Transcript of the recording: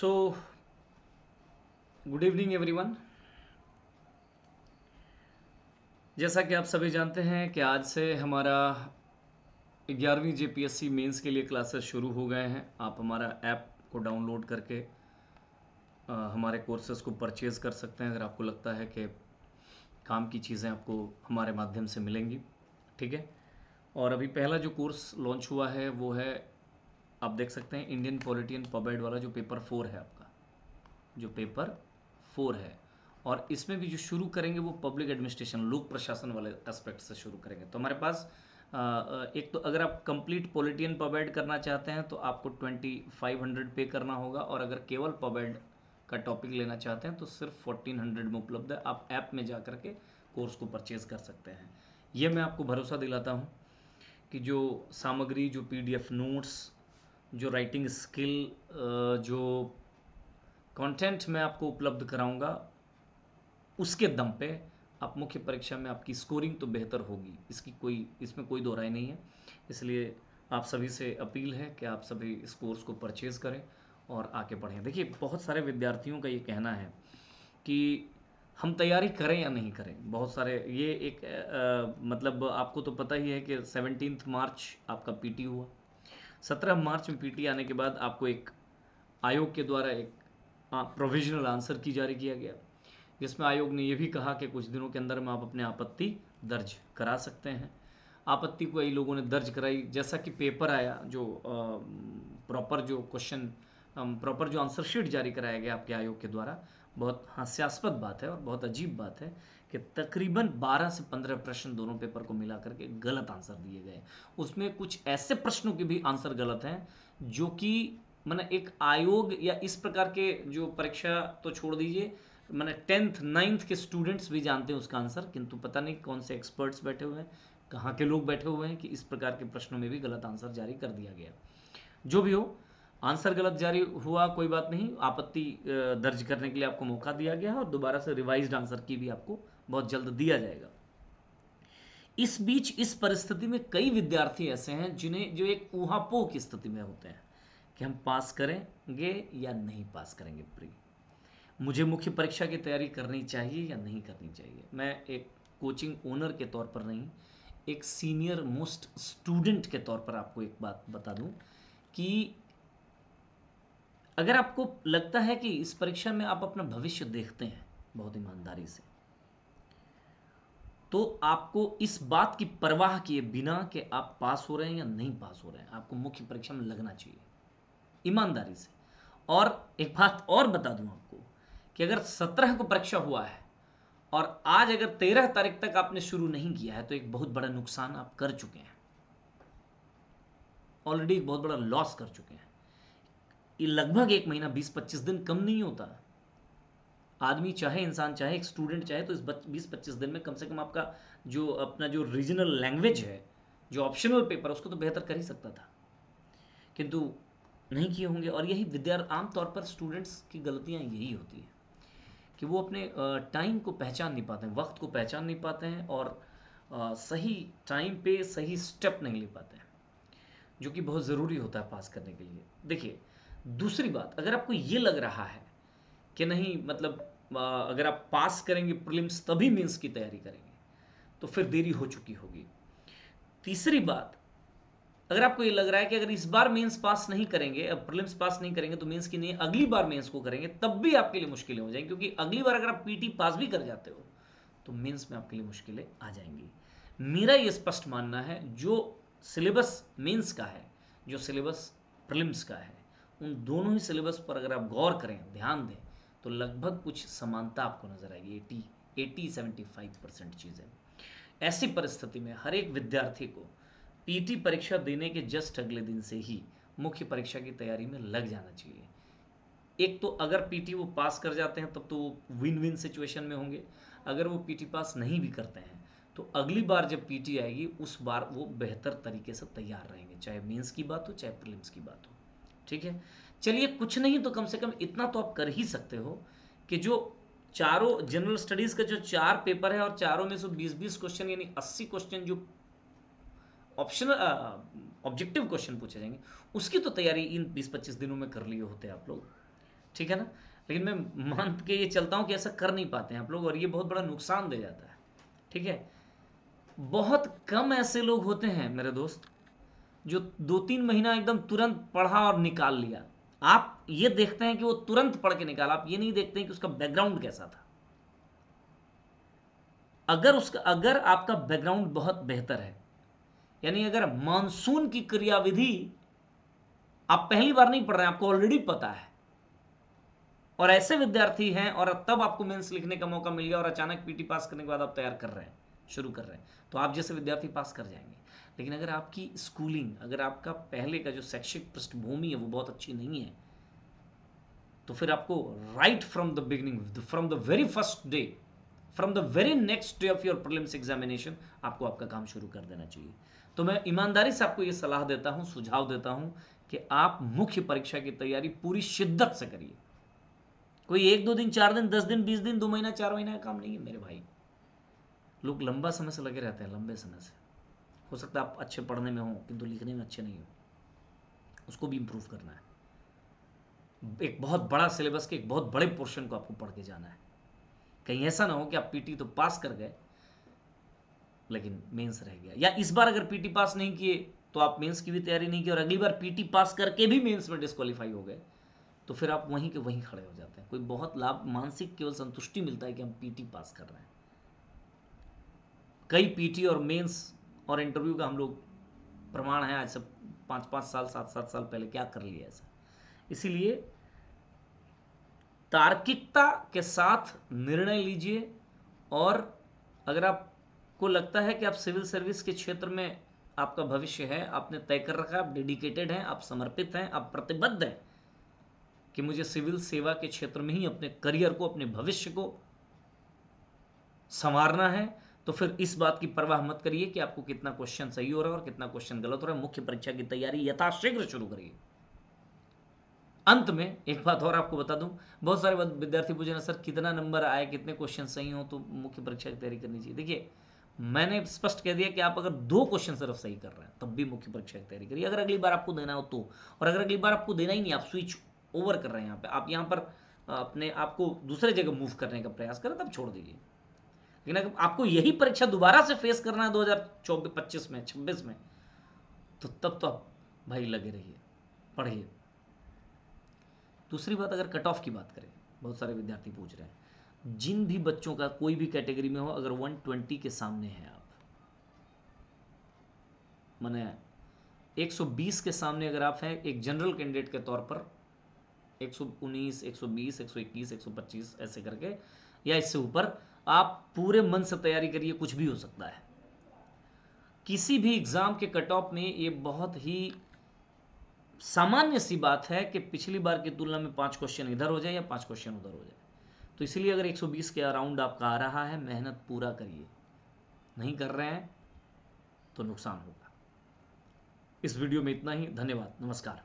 So good evening everyone. जैसा कि आप सभी जानते हैं कि आज से हमारा 11वीं जेपीएससी मेंस के लिए क्लासेस शुरू हो गए हैं। आप हमारा ऐप को डाउनलोड करके हमारे कोर्सेज को परचेज़ कर सकते हैं अगर आपको लगता है कि काम की चीज़ें आपको हमारे माध्यम से मिलेंगी। ठीक है। और अभी पहला जो कोर्स लॉन्च हुआ है वो है, आप देख सकते हैं, Indian polity and pub ad वाला, जो पेपर 4 है आपका, जो पेपर 4 है। और इसमें भी जो शुरू करेंगे वो पब्लिक एडमिनिस्ट्रेशन, लोक प्रशासन वाले एस्पेक्ट से शुरू करेंगे। तो हमारे पास एक तो अगर आप complete polity and pub ad करना चाहते हैं तो आपको 2500 पे करना होगा, और अगर केवल पब एड का टॉपिक लेना चाहते हैं तो सिर्फ 1400 में उपलब्ध है। आप ऐप में जा करके कोर्स को परचेज़ कर सकते हैं। ये मैं आपको भरोसा दिलाता हूँ कि जो सामग्री, जो पीडीएफ नोट्स, जो राइटिंग स्किल, जो कंटेंट मैं आपको उपलब्ध कराऊंगा, उसके दम पे आप मुख्य परीक्षा में आपकी स्कोरिंग तो बेहतर होगी, इसमें कोई दो राय नहीं है। इसलिए आप सभी से अपील है कि आप सभी इस कोर्स को परचेज़ करें और आगे बढ़ें। देखिए, बहुत सारे विद्यार्थियों का ये कहना है कि हम तैयारी करें या नहीं करें। बहुत सारे ये एक मतलब आपको तो पता ही है कि 17 मार्च आपका पीटी हुआ। 17 मार्च में पीटी आने के बाद आपको एक आयोग के द्वारा एक प्रोविजनल आंसर की जारी किया गया, जिसमें आयोग ने यह भी कहा कि कुछ दिनों के अंदर में आप अपने आपत्ति दर्ज करा सकते हैं। आपत्ति को कई लोगों ने दर्ज कराई। जैसा कि पेपर आया, जो प्रॉपर जो क्वेश्चन, प्रॉपर जो आंसर शीट जारी कराया गया आपके आयोग के द्वारा, बहुत हास्यास्पद बात है और बहुत अजीब बात है कि तकरीबन 12 से 15 प्रश्न दोनों पेपर को मिला करके गलत आंसर दिए गए। उसमें कुछ ऐसे प्रश्नों के भी आंसर गलत हैं जो कि मैंने एक आयोग या इस प्रकार के जो परीक्षा तो छोड़ दीजिए, मैंने 10th 9th के स्टूडेंट्स भी जानते हैं उसका आंसर, किंतु पता नहीं कौन से एक्सपर्ट्स बैठे हुए हैं, कहाँ के लोग बैठे हुए हैं कि इस प्रकार के प्रश्नों में भी गलत आंसर जारी कर दिया गया। जो भी हो, आंसर गलत जारी हुआ कोई बात नहीं, आपत्ति दर्ज करने के लिए आपको मौका दिया गया और दोबारा से रिवाइज्ड आंसर की भी आपको बहुत जल्द दिया जाएगा। इस बीच इस परिस्थिति में कई विद्यार्थी ऐसे हैं जिन्हें जो एक ऊहापोह की स्थिति में होते हैं कि हम पास करेंगे या नहीं पास करेंगे प्री, मुझे मुख्य परीक्षा की तैयारी करनी चाहिए या नहीं करनी चाहिए। मैं एक कोचिंग ओनर के तौर पर नहीं, एक सीनियर मोस्ट स्टूडेंट के तौर पर आपको एक बात बता दूं कि अगर आपको लगता है कि इस परीक्षा में आप अपना भविष्य देखते हैं बहुत ईमानदारी से, तो आपको इस बात की परवाह किए बिना कि आप पास हो रहे हैं या नहीं पास हो रहे हैं, आपको मुख्य परीक्षा में लगना चाहिए ईमानदारी से। और एक बात और बता दूं आपको कि अगर 17 को परीक्षा हुआ है और आज अगर 13 तारीख तक आपने शुरू नहीं किया है तो एक बहुत बड़ा नुकसान आप कर चुके हैं, ऑलरेडी एक बहुत बड़ा लॉस कर चुके हैं। ये लगभग एक महीना, 20-25 दिन कम नहीं होता। आदमी चाहे, इंसान चाहे, एक स्टूडेंट चाहे तो इस 20-25 दिन में कम से कम आपका जो अपना जो रीजनल लैंग्वेज है, जो ऑप्शनल पेपर, उसको तो बेहतर कर ही सकता था, किंतु नहीं किए होंगे। और यही विद्यार्थी, आमतौर पर स्टूडेंट्स की गलतियां यही होती है कि वो अपने टाइम को पहचान नहीं पाते हैं, वक्त को पहचान नहीं पाते हैं और सही टाइम पे सही स्टेप नहीं ले पाते हैं, जो कि बहुत ज़रूरी होता है पास करने के लिए। देखिए, दूसरी बात, अगर आपको ये लग रहा है कि नहीं, मतलब अगर आप पास करेंगे प्रीलिम्स तभी मेंस की तैयारी करेंगे, तो फिर देरी हो चुकी होगी। तीसरी बात, अगर आपको ये लग रहा है कि अगर इस बार मेंस पास नहीं करेंगे, अब प्रीलिम्स पास नहीं करेंगे तो मेंस की नहीं, अगली बार मेंस को करेंगे, तब भी आपके लिए मुश्किलें हो जाएंगी, क्योंकि अगली बार अगर आप पीटी पास भी कर जाते हो तो मेंस में आपके लिए मुश्किलें आ जाएंगी। मेरा ये स्पष्ट मानना है, जो सिलेबस मेंस का है, जो सिलेबस प्रीलिम्स का है, उन दोनों ही सिलेबस पर अगर आप गौर करें, ध्यान दें, तो लगभग कुछ समानता आपको नजर आएगी। 80-75% चीज़ें। ऐसी परिस्थिति में हर एक विद्यार्थी को पीटी परीक्षा देने के जस्ट अगले दिन से ही मुख्य परीक्षा की तैयारी में लग जाना चाहिए। एक तो अगर पीटी वो पास कर जाते हैं तब तो वो विन विन सिचुएशन में होंगे। अगर वो पीटी पास नहीं भी करते हैं तो अगली बार जब पीटी आएगी उस बार वो बेहतर तरीके से तैयार रहेंगे, चाहे मेंस की बात हो चाहे प्रीलिम्स की बात हो। ठीक है, चलिए, कुछ नहीं तो कम से कम इतना तो आप कर ही सकते हो कि जो चारों जनरल स्टडीज का जो 4 पेपर है और चारों में से 20-20 क्वेश्चन, यानी 80 क्वेश्चन जो ऑप्शनल ऑब्जेक्टिव क्वेश्चन पूछे जाएंगे, उसकी तो तैयारी इन 20-25 दिनों में कर लिए होते आप लोग। ठीक है ना। लेकिन मैं मान के ये चलता हूँ कि ऐसा कर नहीं पाते हैं आप लोग, और ये बहुत बड़ा नुकसान दे जाता है। ठीक है, बहुत कम ऐसे लोग होते हैं मेरे दोस्त जो 2-3 महीना एकदम तुरंत पढ़ा और निकाल लिया। आप ये देखते हैं कि वो तुरंत पढ़ के निकाला, आप ये नहीं देखते हैं कि उसका बैकग्राउंड कैसा था। अगर आपका बैकग्राउंड बहुत बेहतर है, यानी अगर मानसून की क्रियाविधि आप पहली बार नहीं पढ़ रहे हैं, आपको ऑलरेडी पता है, और ऐसे विद्यार्थी हैं, और तब आपको मेंस लिखने का मौका मिल गया और अचानक पीटी पास करने के बाद आप तैयार कर रहे हैं, शुरू कर रहे हैं, तो आप जैसे विद्यार्थी पास कर जाएंगे। लेकिन अगर आपकी स्कूलिंग, अगर आपका पहले का जो शैक्षिक पृष्ठभूमि है वो बहुत अच्छी नहीं है, तो फिर आपको right from the beginning, from the very first day, from the very next day of your prelims examination, आपको आपका काम शुरू कर देना चाहिए। तो मैं ईमानदारी से आपको ये सलाह देता हूँ, सुझाव देता हूँ कि आप मुख्य परीक्षा की तैयारी पूरी शिद्दत से करिए। कोई 1-2 दिन, 4 दिन, 10 दिन, 20 दिन, 2 महीना, 4 महीना का काम नहीं है मेरे भाई। लोग लंबा समय से लगे रहते हैं, लंबे समय से। हो सकता है आप अच्छे पढ़ने में हो किंतु लिखने में अच्छे नहीं हो, उसको भी इम्प्रूव करना है। एक बहुत बड़ा सिलेबस के एक बहुत बड़े पोर्शन को आपको पढ़ के जाना है। कहीं ऐसा ना हो कि आप पीटी तो पास कर गए लेकिन मेंस रह गया, या इस बार अगर पीटी पास नहीं किए तो आप मेंस की भी तैयारी नहीं की, और अगली बार पीटी पास करके भी मेंस में डिस्क्वालीफाई हो गए, तो फिर आप वहीं के वहीं खड़े हो जाते हैं। कोई बहुत लाभ, मानसिक केवल संतुष्टि मिलता है कि हम पीटी पास कर रहे हैं। कई पीटी और मेंस और इंटरव्यू का हम लोग प्रमाण है, आज से 5-5 साल, 7-7 साल पहले क्या कर लिया ऐसा। इसीलिए तार्किकता के साथ निर्णय लीजिए, और अगर आपको लगता है कि आप सिविल सर्विस के क्षेत्र में आपका भविष्य है, आपने तय कर रखा है, आप डेडिकेटेड हैं, आप समर्पित हैं, आप प्रतिबद्ध हैं कि मुझे सिविल सेवा के क्षेत्र में ही अपने करियर को, अपने भविष्य को संवारना है, तो फिर इस बात की परवाह मत करिए कि आपको कितना क्वेश्चन सही हो रहा है और कितना क्वेश्चन गलत हो रहा है। मुख्य परीक्षा की तैयारी यथाशीघ्र शुरू करिए। अंत में एक बात और आपको बता दूं, बहुत सारे विद्यार्थी पूछे ना सर कितना नंबर आए, कितने क्वेश्चन सही हो तो मुख्य परीक्षा की तैयारी करनी चाहिए। देखिए, मैंने स्पष्ट कह दिया कि आप अगर 2 क्वेश्चन सिर्फ सही कर रहे हैं तब भी मुख्य परीक्षा की तैयारी करिए, अगर अगली बार आपको देना हो तो। और अगर अगली बार आपको देना ही नहीं, आप स्विच ओवर कर रहे हैं, आप यहाँ पर अपने आपको दूसरे जगह मूव करने का प्रयास करें, तब छोड़ दीजिए। लेकिन अगर आपको यही परीक्षा दोबारा से फेस करना है 2024-25 में, 26 में, तो तब तो आप भाई लगे रहिए, पढ़िए। दूसरी बात, अगर कट ऑफ की बात करें, बहुत सारे विद्यार्थी पूछ रहे हैं, जिन भी बच्चों का कोई भी कैटेगरी में हो, अगर 120 के सामने हैं आप, माने 120 के सामने अगर आप हैं एक जनरल कैंडिडेट के तौर पर, 119, 120, 121, 125 ऐसे करके, या इससे ऊपर, आप पूरे मन से तैयारी करिए, कुछ भी हो सकता है। किसी भी एग्जाम के कट ऑफ में ये बहुत ही सामान्य सी बात है कि पिछली बार की तुलना में 5 क्वेश्चन इधर हो जाए या 5 क्वेश्चन उधर हो जाए। तो इसलिए अगर 120 के अराउंड आपका आ रहा है, मेहनत पूरा करिए। नहीं कर रहे हैं तो नुकसान होगा। इस वीडियो में इतना ही। धन्यवाद, नमस्कार।